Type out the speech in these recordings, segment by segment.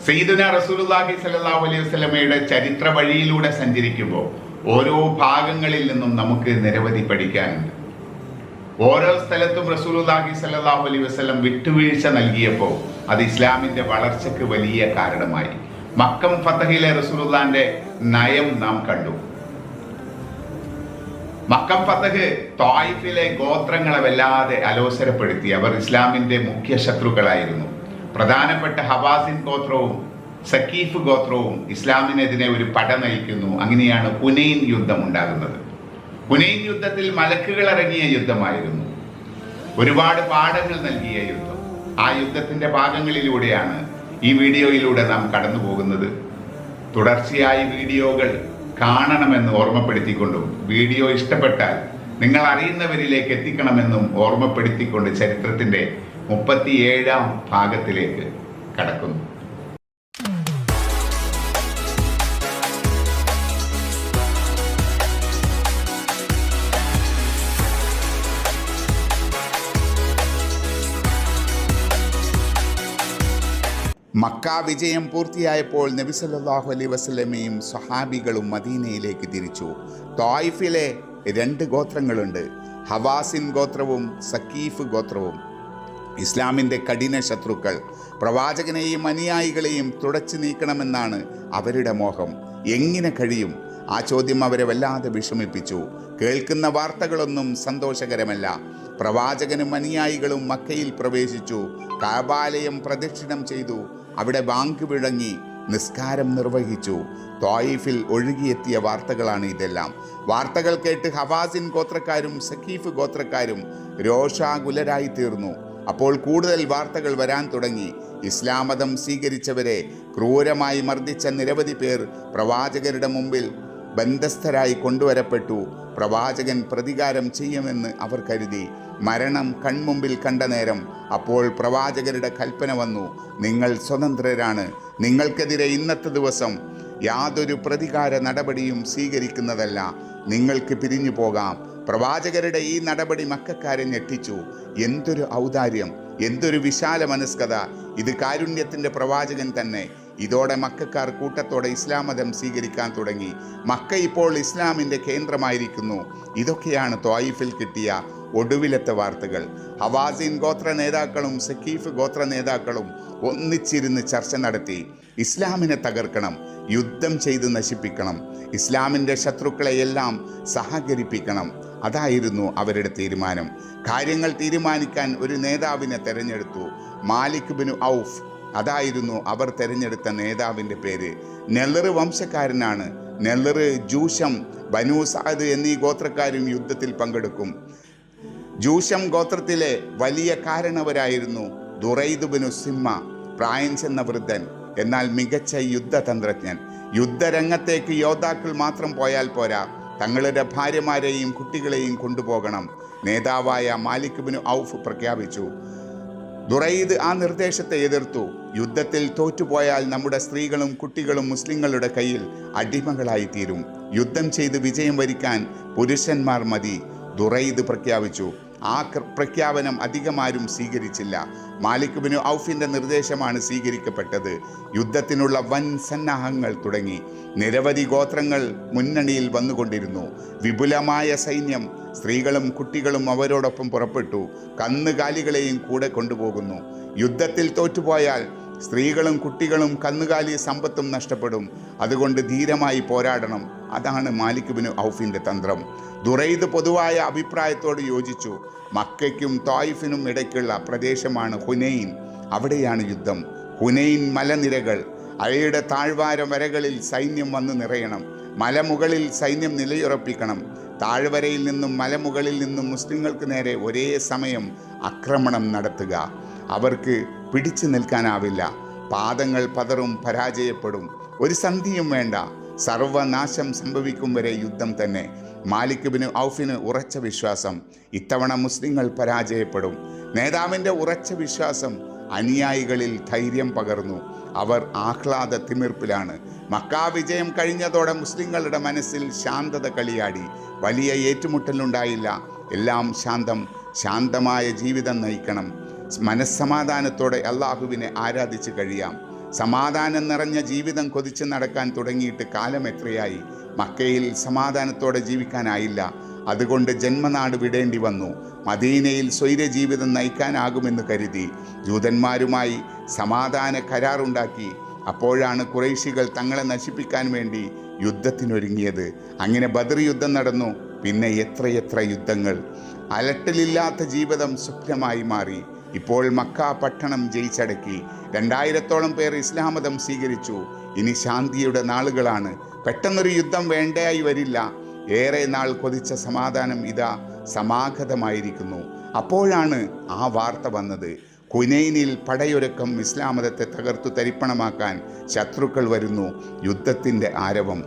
സയ്യിദുനാ റസൂലുള്ളാഹി സ്വല്ലല്ലാഹു അലൈഹി വസല്ലമയുടെ ചരിത്ര വഴിയിലൂടെ സഞ്ചരിക്കുമ്പോൾ ഓരോ ഭാഗങ്ങളിൽ നിന്നും നമുക്ക് നിരവധി പഠിക്കാനുണ്ട്. ഓരോ സ്ഥലത്തും റസൂലുള്ളാഹി സ്വല്ലല്ലാഹു അലൈഹി വസല്ലം വിട്ടുവീഴ്ച നൽകിയപ്പോൾ അത് ഇസ്ലാമിന്റെ വളർച്ചയ്ക്ക് വലിയ കാരണമായി. മക്കം ഫതഹിലെ റസൂലുള്ളാഹിന്റെ നയം നാം കണ്ടു. മക്കം ഫതഹ് ത്വായിഫിലെ ഗോത്രങ്ങളെ വല്ലാതെ അലോസരപ്പെടുത്തി. അവർ ഇസ്ലാമിന്റെ മുഖ്യ ശത്രുക്കളായിരുന്നു. പ്രധാനപ്പെട്ട ഹവാസിൻ ഗോത്രവും സക്കീഫ് ഗോത്രവും ഇസ്ലാമിനെതിരെ ഒരു പട നയിക്കുന്നു. അങ്ങനെയാണ് ഹുനൈൻ യുദ്ധം ഉണ്ടാകുന്നത്. ഹുനൈൻ യുദ്ധത്തിൽ മലക്കുകൾ ഇറങ്ങിയ യുദ്ധമായിരുന്നു. ഒരുപാട് പാഠങ്ങൾ നൽകിയ യുദ്ധം. ആ യുദ്ധത്തിന്റെ ഭാഗങ്ങളിലൂടെയാണ് ഈ വീഡിയോയിലൂടെ നാം കടന്നു പോകുന്നത്. തുടർച്ചയായി വീഡിയോകൾ കാണണമെന്ന് ഓർമ്മപ്പെടുത്തിക്കൊണ്ടും വീഡിയോ ഇഷ്ടപ്പെട്ടാൽ നിങ്ങൾ അറിയുന്നവരിലേക്ക് എത്തിക്കണമെന്നും ഓർമ്മപ്പെടുത്തിക്കൊണ്ട് ചരിത്രത്തിന്റെ 37ാം ഭാഗത്തിലേക്ക് കടക്കുന്നു. മക്ക വിജയം പൂർത്തിയായപ്പോൾ നബി സല്ലല്ലാഹു അലൈഹി വസല്ലമയും സ്വഹാബികളും മദീനയിലേക്ക് തിരിച്ചു. ത്വായിഫിലെ 2 ഗോത്രങ്ങളുണ്ട്, ഹവാസിൻ ഗോത്രവും സക്കീഫ് ഗോത്രവും. ഇസ്ലാമിൻ്റെ കഠിന ശത്രുക്കൾ. പ്രവാചകനെയും അനുയായികളെയും തുടച്ചു നീക്കണമെന്നാണ് അവരുടെ മോഹം. എങ്ങനെ കഴിയും? ആ ചോദ്യം അവരെ വല്ലാതെ വിഷമിപ്പിച്ചു. കേൾക്കുന്ന വാർത്തകളൊന്നും സന്തോഷകരമല്ല. പ്രവാചകനും അനുയായികളും മക്കയിൽ പ്രവേശിച്ചു. കഅബാലയം പ്രദക്ഷിണം ചെയ്തു. അവിടെ ബാങ്ക് മുഴങ്ങി നിസ്കാരം നിർവഹിച്ചു. ത്വായിഫിൽ ഒഴുകിയെത്തിയ വാർത്തകളാണ് ഇതെല്ലാം. വാർത്തകൾ കേട്ട് ഹവാസിൻ ഗോത്രക്കാരും സക്കീഫ് ഗോത്രക്കാരും രോഷാകുലരായി തീർന്നു. അപ്പോൾ കൂടുതൽ വാർത്തകൾ വരാൻ തുടങ്ങി. ഇസ്ലാം മതം സ്വീകരിച്ചവരെ ക്രൂരമായി മർദ്ദിച്ച നിരവധി പേർ പ്രവാചകരുടെ മുമ്പിൽ ബന്ധസ്ഥരായി കൊണ്ടുവരപ്പെട്ടു. പ്രവാചകൻ പ്രതികാരം ചെയ്യുമെന്ന് അവർ കരുതി. മരണം കൺമുമ്പിൽ കണ്ട നേരം അപ്പോൾ പ്രവാചകരുടെ കൽപ്പന വന്നു: നിങ്ങൾ സ്വതന്ത്രരാണ്. നിങ്ങൾക്കെതിരെ ഇന്നത്തെ ദിവസം യാതൊരു പ്രതികാര നടപടിയും സ്വീകരിക്കുന്നതല്ല. നിങ്ങൾക്ക് പിരിഞ്ഞു പോകാം. പ്രവാചകരുടെ ഈ നടപടി മക്കക്കാരെ ഞെട്ടിച്ചു. എന്തൊരു ഔദാര്യം, എന്തൊരു വിശാല മനസ്കത! ഇത് കാരുണ്യത്തിൻ്റെ പ്രവാചകൻ തന്നെ. ഇതോടെ മക്കക്കാർ കൂട്ടത്തോടെ ഇസ്ലാം മതം സ്വീകരിക്കാൻ തുടങ്ങി. മക്ക ഇപ്പോൾ ഇസ്ലാമിൻ്റെ കേന്ദ്രമായിരിക്കുന്നു. ഇതൊക്കെയാണ് ത്വായിഫിൽ കിട്ടിയ ഒടുവിലത്തെ വാർത്തകൾ. ഹവാസിൻ ഗോത്ര നേതാക്കളും സക്കീഫ് ഗോത്ര നേതാക്കളും ഒന്നിച്ചിരുന്ന് ചർച്ച നടത്തി. ഇസ്ലാമിനെ തകർക്കണം, യുദ്ധം ചെയ്ത് നശിപ്പിക്കണം, ഇസ്ലാമിൻ്റെ ശത്രുക്കളെയെല്ലാം സഹകരിപ്പിക്കണം. അതായിരുന്നു അവരുടെ തീരുമാനം. കാര്യങ്ങൾ തീരുമാനിക്കാൻ ഒരു നേതാവിനെ തെരഞ്ഞെടുത്തു. മാലിക് ബിൻ ഔഫ്, അതായിരുന്നു അവർ തെരഞ്ഞെടുത്ത നേതാവിൻ്റെ പേര്. നെല്ലർ വംശക്കാരനാണ്. നെല്ലർ, ജൂഷം, ബനു സഅദ് എന്നീ ഗോത്രക്കാരും യുദ്ധത്തിൽ പങ്കെടുക്കും. ജൂഷം ഗോത്രത്തിലെ വലിയ കാരണവരായിരുന്നു ദുറൈദ് ബിനു സിമ്മ, പ്രായം ചെന്ന വൃദ്ധൻ, എന്നാൽ മികച്ച യുദ്ധതന്ത്രജ്ഞൻ. യുദ്ധരംഗത്തേക്ക് യോദ്ധാക്കൾ മാത്രം പോയാൽ പോരാ, തങ്ങളുടെ ഭാര്യമാരെയും കുട്ടികളെയും കൊണ്ടുപോകണം. നേതാവായ മാലിക് ബിൻ ഔഫ് പ്രഖ്യാപിച്ചു. ദുറൈദ് ആ നിർദ്ദേശത്തെ എതിർത്തു. യുദ്ധത്തിൽ തോറ്റുപോയാൽ നമ്മുടെ സ്ത്രീകളും കുട്ടികളും മുസ്ലിങ്ങളുടെ കയ്യിൽ അടിമകളായി തീരും. യുദ്ധം ചെയ്ത് വിജയം വരിക്കാൻ പുരുഷന്മാർ മതി, ദുറൈദ് പ്രഖ്യാപിച്ചു. ആ പ്രഖ്യാപനം അധികമാരും സ്വീകരിച്ചില്ല. മാലിക് ബിൻ ഔഫിൻ്റെ നിർദ്ദേശമാണ് സ്വീകരിക്കപ്പെട്ടത്. യുദ്ധത്തിനുള്ള വൻ സന്നാഹങ്ങൾ തുടങ്ങി. നിരവധി ഗോത്രങ്ങൾ മുന്നണിയിൽ വന്നുകൊണ്ടിരുന്നു. വിപുലമായ സൈന്യം. സ്ത്രീകളും കുട്ടികളും അവരോടൊപ്പം പുറപ്പെട്ടു. കന്നുകാലികളെയും കൂടെ കൊണ്ടുപോകുന്നു. യുദ്ധത്തിൽ തോറ്റുപോയാൽ സ്ത്രീകളും കുട്ടികളും കന്നുകാലി സമ്പത്തും നഷ്ടപ്പെടും. അതുകൊണ്ട് ധീരമായി പോരാടണം. അതാണ് മാലിക് ബിൻ ഔഫിൻ്റെ തന്ത്രം. ദുറൈദ് പൊതുവായ അഭിപ്രായത്തോട് യോജിച്ചു. മക്കയ്ക്കും ത്വായിഫിനും ഇടയ്ക്കുള്ള പ്രദേശമാണ് ഹുനൈൻ. അവിടെയാണ് യുദ്ധം. ഹുനൈൻ മലനിരകൾ. അവയുടെ താഴ്വാര വരകളിൽ സൈന്യം വന്ന് നിറയണം. മലമുകളിൽ സൈന്യം നിലയുറപ്പിക്കണം. താഴ്വരയിൽ നിന്നും മലമുകളിൽ നിന്നും മുസ്ലിങ്ങൾക്ക് നേരെ ഒരേ സമയം ആക്രമണം നടത്തുക. അവർക്ക് പിടിച്ചു നിൽക്കാനാവില്ല. പാദങ്ങൾ പതറും, പരാജയപ്പെടും. ഒരു സന്ധിയും വേണ്ട. സർവനാശം സംഭവിക്കും വരെ യുദ്ധം തന്നെ. മാലിക് ബിൻ ഔഫിന് ഉറച്ച വിശ്വാസം, ഇത്തവണ മുസ്ലിങ്ങൾ പരാജയപ്പെടും. നേതാവിൻ്റെ ഉറച്ച വിശ്വാസം അനുയായികളിൽ ധൈര്യം പകർന്നു. അവർ ആഹ്ലാദ തിമിർപ്പിലാണ്. മക്കാ വിജയം കഴിഞ്ഞതോടെ മുസ്ലിങ്ങളുടെ മനസ്സിൽ ശാന്തത കളിയാടി. വലിയ ഏറ്റുമുട്ടലുണ്ടായില്ല. എല്ലാം ശാന്തം. ശാന്തമായ ജീവിതം നയിക്കണം. മനസ്സമാധാനത്തോടെ അള്ളാഹുവിനെ ആരാധിച്ച് കഴിയാം. സമാധാനം നിറഞ്ഞ ജീവിതം കൊതിച്ച് നടക്കാൻ തുടങ്ങിയിട്ട് കാലം എത്രയായി? മക്കയിൽ സമാധാനത്തോടെ ജീവിക്കാനായില്ല. അതുകൊണ്ട് ജന്മനാട് വിടേണ്ടി വന്നു. മദീനയിൽ സ്വൈരജീവിതം നയിക്കാനാകുമെന്ന് കരുതി ജൂതന്മാരുമായി സമാധാന കരാറുണ്ടാക്കി. അപ്പോഴാണ് ഖുറൈശികൾ തങ്ങളെ നശിപ്പിക്കാൻ വേണ്ടി യുദ്ധത്തിനൊരുങ്ങിയത്. അങ്ങനെ ബദർ യുദ്ധം നടന്നു. പിന്നെ എത്രയെത്ര യുദ്ധങ്ങൾ. അലട്ടലില്ലാത്ത ജീവിതം സ്വപ്നമായി മാറി. ഇപ്പോൾ മക്ക പട്ടണം ജയിച്ചടക്കി. 2000-ഓളം പേർ ഇസ്ലാം മതം സ്വീകരിച്ചു. ഇനി ശാന്തിയുടെ നാളുകളാണ്. പെട്ടെന്നൊരു യുദ്ധം വേണ്ടയായി വരില്ല. ഏറെ നാൾ കൊതിച്ച സമാധാനം ഇതാ സമാഗതമായിരിക്കുന്നു. അപ്പോഴാണ് ആ വാർത്ത വന്നത്. ഹുനൈനിൽ പടയൊരുക്കം. ഇസ്ലാം മതത്തെ തകർത്തു തരിപ്പണമാക്കാൻ ശത്രുക്കൾ വരുന്നു. യുദ്ധത്തിൻ്റെ ആരവം.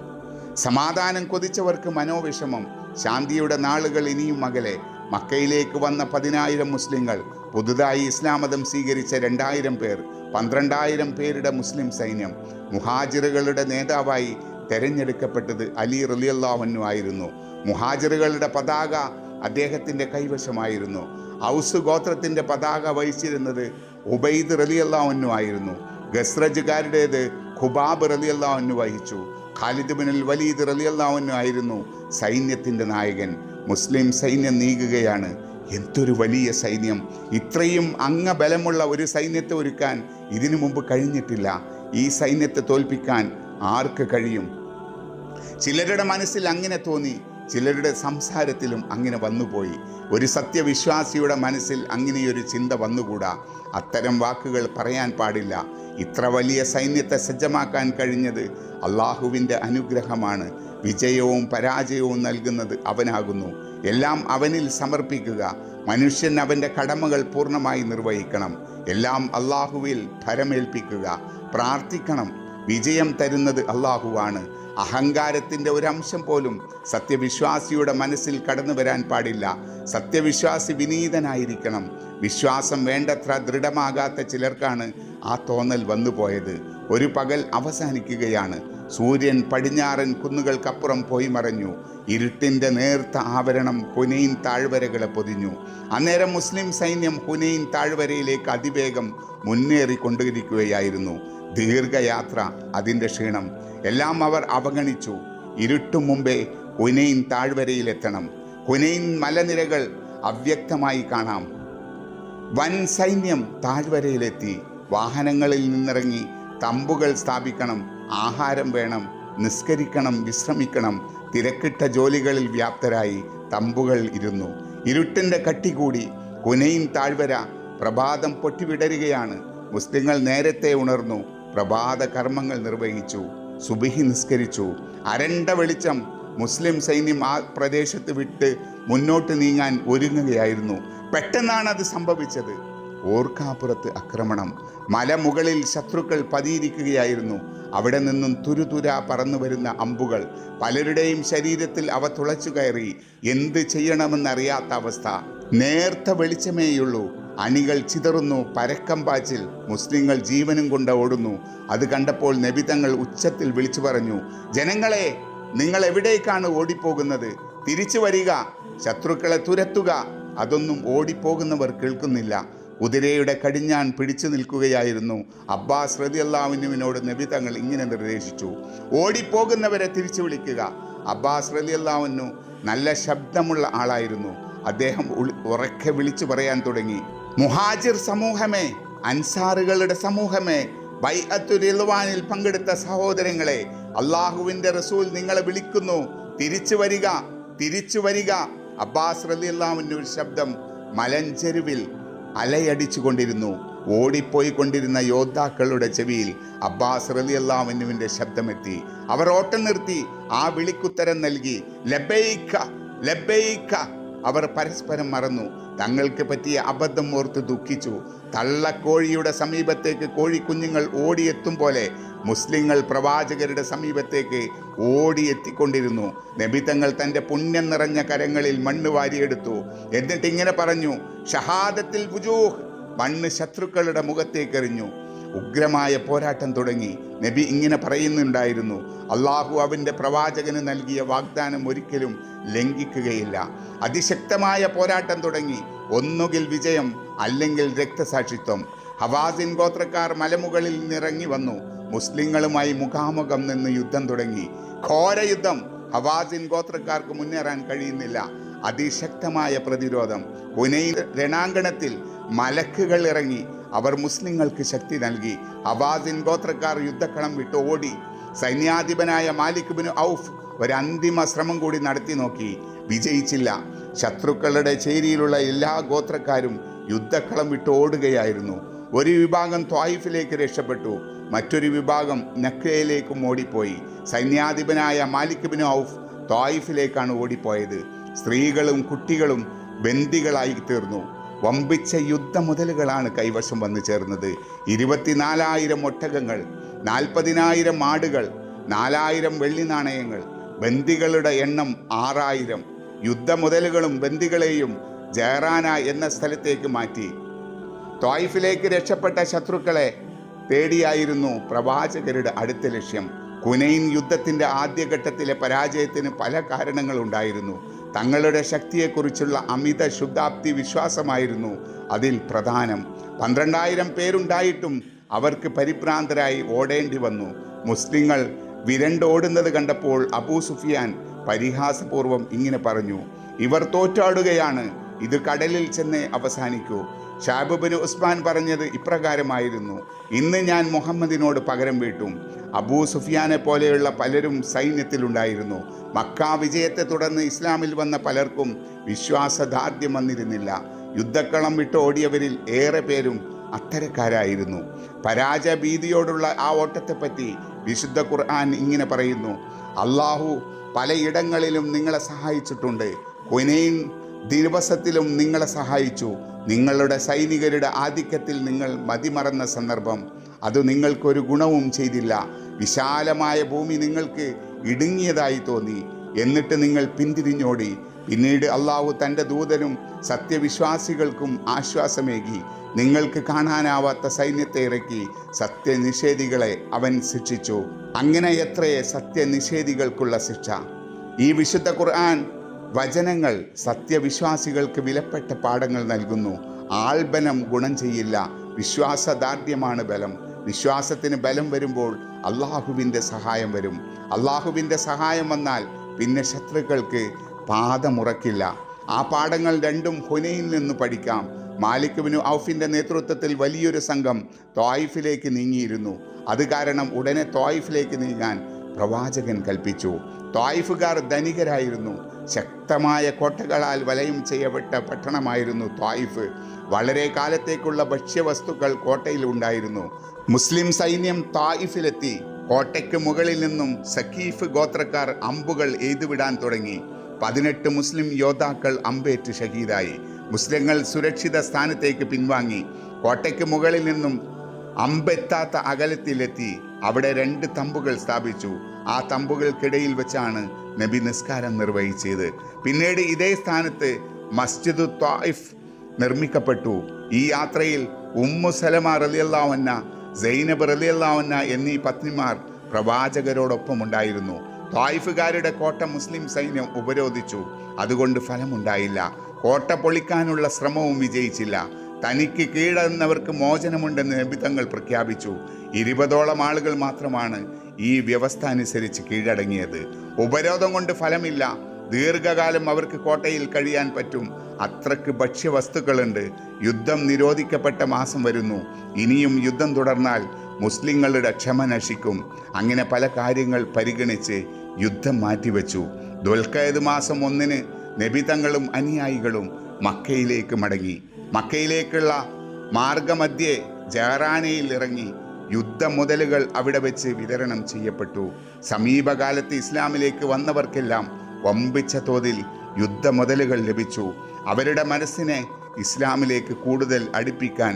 സമാധാനം കൊതിച്ചവർക്ക് മനോവിഷമം. ശാന്തിയുടെ നാളുകൾ ഇനിയും അകലെ. മക്കയിലേക്ക് വന്ന 10,000 മുസ്ലിങ്ങൾ, പുതുതായി ഇസ്ലാം മതം സ്വീകരിച്ച 2,000 പേർ, 12,000 പേരുടെ മുസ്ലിം സൈന്യം. മുഹാജിറുകളുടെ നേതാവായി തെരഞ്ഞെടുക്കപ്പെട്ടത് അലി റളിയല്ലാഹു അൻഹു ആയിരുന്നു. മുഹാജിറുകളുടെ പതാക അദ്ദേഹത്തിൻ്റെ കൈവശമായിരുന്നു. ഔസ് ഗോത്രത്തിൻ്റെ പതാക വഹിച്ചിരുന്നത് ഉബൈദ് റളിയല്ലാഹു അൻഹു ആയിരുന്നു. ഗസ്രജുകാരുടേത് ഖുബാബ് റളിയല്ലാഹു അൻഹു വഹിച്ചു. ഖാലിദ് ബിനുൽ വലീദ് റളിയല്ലാഹു അൻഹു ആയിരുന്നു സൈന്യത്തിൻ്റെ നായകൻ. മുസ്ലിം സൈന്യം നീങ്ങുകയാണ്. എന്തൊരു വലിയ സൈന്യം! ഇത്രയും അംഗബലമുള്ള ഒരു സൈന്യത്തെ ഒരുക്കാൻ ഇതിനു മുമ്പ് കഴിഞ്ഞിട്ടില്ല. ഈ സൈന്യത്തെ തോൽപ്പിക്കാൻ ആർക്ക് കഴിയും? ചിലരുടെ മനസ്സിൽ അങ്ങനെ തോന്നി, ചിലരുടെ സംസാരത്തിലും അങ്ങനെ വന്നുപോയി. ഒരു സത്യവിശ്വാസിയുടെ മനസ്സിൽ അങ്ങനെയൊരു ചിന്ത വന്നുകൂടാ. അത്തരം വാക്കുകൾ പറയാൻ പാടില്ല. ഇത്ര വലിയ സൈന്യത്തെ സജ്ജമാക്കാൻ കഴിഞ്ഞത് അള്ളാഹുവിൻ്റെ അനുഗ്രഹമാണ്. വിജയവും പരാജയവും നൽകുന്നത് അവനാകുന്നു. എല്ലാം അവനിൽ സമർപ്പിക്കുക. മനുഷ്യൻ അവൻ്റെ കടമകൾ പൂർണ്ണമായി നിർവഹിക്കണം. എല്ലാം അള്ളാഹുവിൽ ഭരമേൽപ്പിക്കുക. പ്രാർത്ഥിക്കണം. വിജയം തരുന്നത് അള്ളാഹുവാണ്. അഹങ്കാരത്തിൻ്റെ ഒരംശം പോലും സത്യവിശ്വാസിയുടെ മനസ്സിൽ കടന്നു വരാൻ പാടില്ല. സത്യവിശ്വാസി വിനീതനായിരിക്കണം. വിശ്വാസം വേണ്ടത്ര ദൃഢമാകാത്ത ചിലർക്കാണ് ആ തോന്നൽ വന്നുപോയത്. ഒരു പകൽ അവസാനിക്കുകയാണ്. സൂര്യൻ പടിഞ്ഞാറൻ കുന്നുകൾക്കപ്പുറം പോയി മറഞ്ഞു. ഇരുട്ടിൻ്റെ നേർത്ത ആവരണം ഹുനൈൻ താഴ്വരകളെ പൊതിഞ്ഞു. അന്നേരം മുസ്ലിം സൈന്യം ഹുനൈൻ താഴ്വരയിലേക്ക് അതിവേഗം മുന്നേറിക്കൊണ്ടിരിക്കുകയായിരുന്നു. ദീർഘയാത്ര, അതിൻ്റെ ക്ഷീണം എല്ലാം അവർ അവഗണിച്ചു. ഇരുട്ടും മുമ്പേ ഹുനൈൻ താഴ്വരയിലെത്തണം. ഹുനൈൻ മലനിരകൾ അവ്യക്തമായി കാണാം. വൻ സൈന്യം താഴ്വരയിലെത്തി. വാഹനങ്ങളിൽ നിന്നിറങ്ങി തമ്പുകൾ സ്ഥാപിക്കണം. ആഹാരം വേണം. നിസ്കരിക്കണം, വിശ്രമിക്കണം. തിരക്കിട്ട ജോലികളിൽ വ്യാപ്തരായി തമ്പുകൾ ഇരുന്നു. ഇരുട്ടിൻ്റെ കട്ടി കൂടി. ഹുനൈൻ താഴ്വര. പ്രഭാതം പൊട്ടിവിടരുകയാണ്. മുസ്ലിങ്ങൾ നേരത്തെ ഉണർന്നു. പ്രഭാത കർമ്മങ്ങൾ നിർവഹിച്ചു. സുബഹി നിസ്കരിച്ചു. അരണ്ട വെളിച്ചം. മുസ്ലിം സൈന്യം ആ പ്രദേശത്ത് വിട്ട് മുന്നോട്ട് നീങ്ങാൻ ഒരുങ്ങുകയായിരുന്നു. പെട്ടെന്നാണ് അത് സംഭവിച്ചത്. ഓർക്കാപ്പുറത്ത് ആക്രമണം. മലമുകളിൽ ശത്രുക്കൾ പതിയിരിക്കുകയായിരുന്നു. അവിടെ നിന്നും തുരുതുര പറന്നു വരുന്ന അമ്പുകൾ. പലരുടെയും ശരീരത്തിൽ അവ തുളച്ചു കയറി. എന്ത് ചെയ്യണമെന്നറിയാത്ത അവസ്ഥ. നേർത്ത വെളിച്ചമേയുള്ളൂ. അണികൾ ചിതറുന്നു. പരക്കം പാച്ചിൽ. മുസ്ലിങ്ങൾ ജീവനും കൊണ്ട് ഓടുന്നു. അത് കണ്ടപ്പോൾ നബി തങ്ങൾ ഉച്ചത്തിൽ വിളിച്ചു പറഞ്ഞു, ജനങ്ങളെ, നിങ്ങൾ എവിടേക്കാണ് ഓടിപ്പോകുന്നത്? തിരിച്ചു വരിക, ശത്രുക്കളെ തുരത്തുക. അതൊന്നും ഓടിപ്പോകുന്നവർ കേൾക്കുന്നില്ല. കുതിരയുടെ കടിഞ്ഞാൻ പിടിച്ചു നിൽക്കുകയായിരുന്നു. അബ്ബാസ് റളിയല്ലാഹു അൻഹുവിനോട് നബി തങ്ങൾ ഇങ്ങനെ നിർദ്ദേശിച്ചു, ഓടിപ്പോകുന്നവരെ തിരിച്ചു വിളിക്കുക. അബ്ബാസ് റളിയല്ലാഹു അൻഹു നല്ല ശബ്ദമുള്ള ആളായിരുന്നു. അദ്ദേഹം ഉറക്കെ വിളിച്ചു പറയാൻ തുടങ്ങി, മുഹാജിർ സമൂഹമേ, അൻസാറുകളുടെ സമൂഹമേ, ബൈഅത്തുൽ റിദ്വാനിൽ പങ്കെടുത്ത സഹോദരങ്ങളെ, അള്ളാഹുവിൻ്റെ റസൂൽ നിങ്ങളെ വിളിക്കുന്നു, തിരിച്ചു വരിക, തിരിച്ചു വരിക. അബ്ബാസ് റളിയല്ലാഹു അൻഹു ശബ്ദം മലഞ്ചെരുവിൽ അലയടിച്ചു കൊണ്ടിരുന്നു. ഓടിപ്പോയിക്കൊണ്ടിരുന്ന യോദ്ധാക്കളുടെ ചെവിയിൽ അബ്ബാസ് റളിയല്ലാഹു അൻഹുവിൻ്റെ ശബ്ദമെത്തി. അവർ ഓട്ടം നിർത്തി. ആ വിളിക്കുത്തരം നൽകി, ലബ്ബൈക ലബ്ബൈക. അവർ പരസ്പരം മറന്നു. തങ്ങൾക്ക് പറ്റിയ അബദ്ധം ഓർത്ത് ദുഃഖിച്ചു. തള്ളക്കോഴിയുടെ സമീപത്തേക്ക് കോഴിക്കുഞ്ഞുങ്ങൾ ഓടിയെത്തും പോലെ മുസ്ലിങ്ങൾ പ്രവാചകരുടെ സമീപത്തേക്ക് ഓടിയെത്തിക്കൊണ്ടിരുന്നു. നബി തങ്ങൾ തൻ്റെ പുണ്യം നിറഞ്ഞ കരങ്ങളിൽ മണ്ണ് വാരിയെടുത്തു. എന്നിട്ട് ഇങ്ങനെ പറഞ്ഞു, ഷഹാദത്തിൽ വുജൂഹ്. മണ്ണ് ശത്രുക്കളുടെ മുഖത്തേക്ക് എറിഞ്ഞു. ഉഗ്രമായ പോരാട്ടം തുടങ്ങി. നബി ഇങ്ങനെ പറയുന്നുണ്ടായിരുന്നു, അള്ളാഹു അവൻ്റെ പ്രവാചകന് നൽകിയ വാഗ്ദാനം ഒരിക്കലും ലംഘിക്കുകയില്ല. അതിശക്തമായ പോരാട്ടം തുടങ്ങി. ഒന്നുകിൽ വിജയം, അല്ലെങ്കിൽ രക്തസാക്ഷിത്വം. ഹവാസിൻ ഗോത്രക്കാർ മലമുകളിൽ നിന്നിറങ്ങി വന്നു മുസ്ലിങ്ങളുമായി മുഖാമുഖം നിന്ന് യുദ്ധം തുടങ്ങി. ഘോര യുദ്ധം. ഹവാസിൻ ഗോത്രക്കാർക്ക് മുന്നേറാൻ കഴിയുന്നില്ല. അതിശക്തമായ പ്രതിരോധം. ഹുനൈൻ രണാങ്കണത്തിൽ മലക്കുകൾ ഇറങ്ങി. അവർ മുസ്ലിങ്ങൾക്ക് ശക്തി നൽകി. ഹവാസിൻ ഗോത്രക്കാർ യുദ്ധക്കളം വിട്ട് ഓടി. സൈന്യാധിപനായ മാലിക് ബിൻ ഔഫ് ഒരു അന്തിമ ശ്രമം കൂടി നടത്തി നോക്കി. വിജയിച്ചില്ല. ശത്രുക്കളുടെ ചേരിയിലുള്ള എല്ലാ ഗോത്രക്കാരും യുദ്ധക്കളം വിട്ട് ഓടുകയായിരുന്നു. ഒരു വിഭാഗം ത്വായിഫിലേക്ക് രക്ഷപ്പെട്ടു, മറ്റൊരു വിഭാഗം നഖ്ലയിലേക്കും ഓടിപ്പോയി. സൈന്യാധിപനായ മാലിക് ബിൻ ഔഫ് ത്വായിഫിലേക്കാണ് ഓടിപ്പോയത്. സ്ത്രീകളും കുട്ടികളും ബന്ദികളായി തീർന്നു. വമ്പിച്ച യുദ്ധമുതലുകളാണ് കൈവശം വന്നു ചേർന്നത്. 24,000 ഒട്ടകങ്ങൾ, 40,000 ആടുകൾ, 4,000 വെള്ളി നാണയങ്ങൾ. ബന്ദികളുടെ എണ്ണം 6,000. യുദ്ധമുതലുകളും ബന്ദികളെയും ജഹറാന എന്ന സ്ഥലത്തേക്ക് മാറ്റി. ത്വായിഫിലേക്ക് രക്ഷപ്പെട്ട ശത്രുക്കളെ തേടിയായിരുന്നു പ്രവാചകരുടെ അടുത്ത ലക്ഷ്യം. ഹുനൈൻ യുദ്ധത്തിൻ്റെ ആദ്യഘട്ടത്തിലെ പരാജയത്തിന് പല കാരണങ്ങളുണ്ടായിരുന്നു. തങ്ങളുടെ ശക്തിയെക്കുറിച്ചുള്ള അമിത ശുദ്ധാപ്തി വിശ്വാസമായിരുന്നു അതിൽ പ്രധാനം. 12,000 പേരുണ്ടായിട്ടും അവർക്ക് പരിഭ്രാന്തരായി ഓടേണ്ടി വന്നു. മുസ്ലിങ്ങൾ വിരണ്ടോടുന്നത് കണ്ടപ്പോൾ അബൂ സുഫിയാൻ പരിഹാസപൂർവ്വം ഇങ്ങനെ പറഞ്ഞു: ഇവർ തോറ്റാടുകയാണ്, ഇത് കടലിൽ ചെന്നേ അവസാനിക്കൂ. ഷാബ് ബിൻ ഉസ്മാൻ പറഞ്ഞത് ഇപ്രകാരമായിരുന്നു: ഇന്ന് ഞാൻ മുഹമ്മദിനോട് പകരം വീട്ടും. അബൂ സുഫിയാനെ പോലെയുള്ള പലരും സൈന്യത്തിലുണ്ടായിരുന്നു. മക്ക വിജയത്തെ തുടർന്ന് ഇസ്ലാമിൽ വന്ന പലർക്കും വിശ്വാസദാർഢ്യം വന്നിരുന്നില്ല. യുദ്ധക്കളം വിട്ട് ഓടിയവരിൽ ഏറെ പേരും അത്തരക്കാരായിരുന്നു. പരാജയ ഭീതിയോടുള്ള ആ ഓട്ടത്തെപ്പറ്റി വിശുദ്ധ ഖുർആൻ ഇങ്ങനെ പറയുന്നു: അള്ളാഹു പലയിടങ്ങളിലും നിങ്ങളെ സഹായിച്ചിട്ടുണ്ട്. ഹുനൈൻ ദിവസത്തിലും നിങ്ങളെ സഹായിച്ചു. നിങ്ങളുടെ സൈനികരുടെ ആധിക്യത്തിൽ നിങ്ങൾ മതിമറന്ന സന്ദർഭം അത് നിങ്ങൾക്കൊരു ഗുണവും ചെയ്തില്ല. വിശാലമായ ഭൂമി നിങ്ങൾക്ക് ഇടുങ്ങിയതായി തോന്നി. എന്നിട്ട് നിങ്ങൾ പിന്തിരിഞ്ഞോടി. പിന്നീട് അള്ളാഹു തൻ്റെ ദൂതനും സത്യവിശ്വാസികൾക്കും ആശ്വാസമേകി. നിങ്ങൾക്ക് കാണാനാവാത്ത സൈന്യത്തെ ഇറക്കി സത്യനിഷേധികളെ അവൻ ശിക്ഷിച്ചു. അങ്ങനെ എത്രയേ സത്യനിഷേധികൾക്കുള്ള ശിക്ഷ. ഈ വിശുദ്ധ ഖുർആൻ വചനങ്ങൾ സത്യവിശ്വാസികൾക്ക് വിലപ്പെട്ട പാഠങ്ങൾ നൽകുന്നു. ആൾബലം ഗുണം ചെയ്യില്ല, വിശ്വാസദാർഢ്യമാണ് ബലം. വിശ്വാസത്തിന് ബലം വരുമ്പോൾ അള്ളാഹുവിൻ്റെ സഹായം വരും. അള്ളാഹുവിൻ്റെ സഹായം വന്നാൽ പിന്നെ ശത്രുക്കൾക്ക് പാദമുറക്കില്ല. ആ പാഠങ്ങൾ രണ്ടും ഹുനൈനിൽ നിന്ന് പഠിക്കാം. മാലിക് ബിൻ ഔഫിൻ്റെ നേതൃത്വത്തിൽ വലിയൊരു സംഘം ത്വായിഫിലേക്ക് നീങ്ങിയിരുന്നു. അത് കാരണം ഉടനെ ത്വായിഫിലേക്ക് നീങ്ങാൻ പ്രവാചകൻ കൽപ്പിച്ചു. ത്വായിഫുകാർ ധനികരായിരുന്നു. ശക്തമായ കോട്ടകളാൽ വലയം ചെയ്യപ്പെട്ട പട്ടണമായിരുന്നു ത്വായിഫ്. വളരെ കാലത്തേക്കുള്ള ഭക്ഷ്യവസ്തുക്കൾ കോട്ടയിൽ ഉണ്ടായിരുന്നു. മുസ്ലിം സൈന്യം ത്വായിഫിലെത്തി. കോട്ടയ്ക്ക് മുകളിൽ നിന്നും സഖീഫ് ഗോത്രക്കാർ അമ്പുകൾ എയ്തുവിടാൻ തുടങ്ങി. 18 മുസ്ലിം യോദ്ധാക്കൾ അമ്പേറ്റ് ഷഹീദായി. മുസ്ലിങ്ങൾ സുരക്ഷിത സ്ഥാനത്തേക്ക് പിൻവാങ്ങി. കോട്ടയ്ക്ക് മുകളിൽ നിന്നും അമ്പെത്താത്ത അകലത്തിലെത്തി. അവിടെ 2 തമ്പുകൾ സ്ഥാപിച്ചു. ആ തമ്പുകൾക്കിടയിൽ വെച്ചാണ് നബി നിസ്കാരം നിർവഹിച്ചത്. പിന്നീട് ഇതേ സ്ഥാനത്ത് മസ്ജിദ് ത്വായിഫ് നിർമ്മിക്കപ്പെട്ടു. ഈ യാത്രയിൽ ഉമ്മു സലമ റളിയല്ലാഹു അൻഹ, സൈനബ് റളിയല്ലാഹു അൻഹ എന്നീ പത്നിമാർ പ്രവാചകരോടൊപ്പം ഉണ്ടായിരുന്നു. ത്വായിഫുകാരുടെ കോട്ട മുസ്ലിം സൈന്യം ഉപരോധിച്ചു. അതുകൊണ്ട് ഫലമുണ്ടായില്ല. കോട്ട പൊളിക്കാനുള്ള ശ്രമവും വിജയിച്ചില്ല. തനിക്ക് കീഴടങ്ങുന്നവർക്ക് മോചനമുണ്ടെന്ന് നബി തങ്ങൾ പ്രഖ്യാപിച്ചു. 20ഓളം ആളുകൾ മാത്രമാണ് ഈ വ്യവസ്ഥ അനുസരിച്ച് കീഴടങ്ങിയത്. ഉപരോധം കൊണ്ട് ഫലമില്ല. ദീർഘകാലം അവർക്ക് കോട്ടയിൽ കഴിയാൻ പറ്റും. അത്രക്ക് ഭക്ഷ്യവസ്തുക്കളുണ്ട്. യുദ്ധം നിരോധിക്കപ്പെട്ട മാസം വരുന്നു. ഇനിയും യുദ്ധം തുടർന്നാൽ മുസ്ലിങ്ങളുടെ ക്ഷമ നശിക്കും. അങ്ങനെ പല കാര്യങ്ങൾ പരിഗണിച്ച് യുദ്ധം മാറ്റിവെച്ചു. ദുൽഖഅദ് മാസം 1 നബി തങ്ങളും അനുയായികളും മക്കയിലേക്ക് മടങ്ങി. മക്കയിലേക്കുള്ള മാർഗമധ്യേ ജഹറാനയിൽ ഇറങ്ങി. യുദ്ധമുതലുകൾ അവിടെ വെച്ച് വിതരണം ചെയ്യപ്പെട്ടു. സമീപകാലത്ത് ഇസ്ലാമിലേക്ക് വന്നവർക്കെല്ലാം വമ്പിച്ച തോതിൽ യുദ്ധമുതലുകൾ ലഭിച്ചു. അവരുടെ മനസ്സിനെ ഇസ്ലാമിലേക്ക് കൂടുതൽ അടുപ്പിക്കാൻ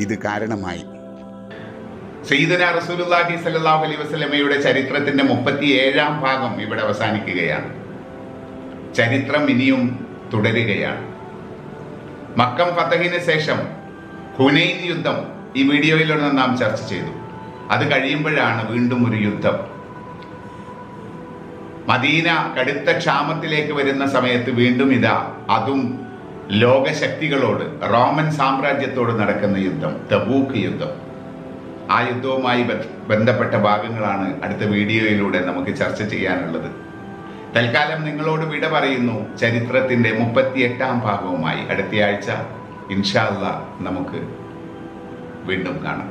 ഇത് കാരണമായി. സയ്യിദുനാ റസൂലുള്ളാഹി സ്വല്ലല്ലാഹു അലൈഹി വസല്ലമയുടെ ചരിത്രത്തിന്റെ 37ാം ഭാഗം ഇവിടെ അവസാനിക്കുകയാണ്. ചരിത്രം ഇനിയും തുടരുകയാണ്. മക്കം ഫതഹിന് ശേഷം ഹുനൈൻ യുദ്ധം ഈ വീഡിയോയിലൂടെ നാം ചർച്ച ചെയ്തു. അത് കഴിയുമ്പോഴാണ് വീണ്ടും ഒരു യുദ്ധം. മദീന കടുത്ത ക്ഷാമത്തിലേക്ക് വരുന്ന സമയത്ത് വീണ്ടും അതും ലോകശക്തികളോട്, റോമൻ സാമ്രാജ്യത്തോട് നടക്കുന്ന യുദ്ധം, തബൂക്ക് യുദ്ധം. ആ യുദ്ധവുമായി ബന്ധപ്പെട്ട ഭാഗങ്ങളാണ് അടുത്ത വീഡിയോയിലൂടെ നമുക്ക് ചർച്ച ചെയ്യാനുള്ളത്. തൽക്കാലം നിങ്ങളോട് വിട പറയുന്നു. ചരിത്രത്തിൻ്റെ 38-ാം ഭാഗവുമായി അടുത്തയാഴ്ച ഇൻഷാ അല്ലാഹ് നമുക്ക് വീണ്ടും കാണാം.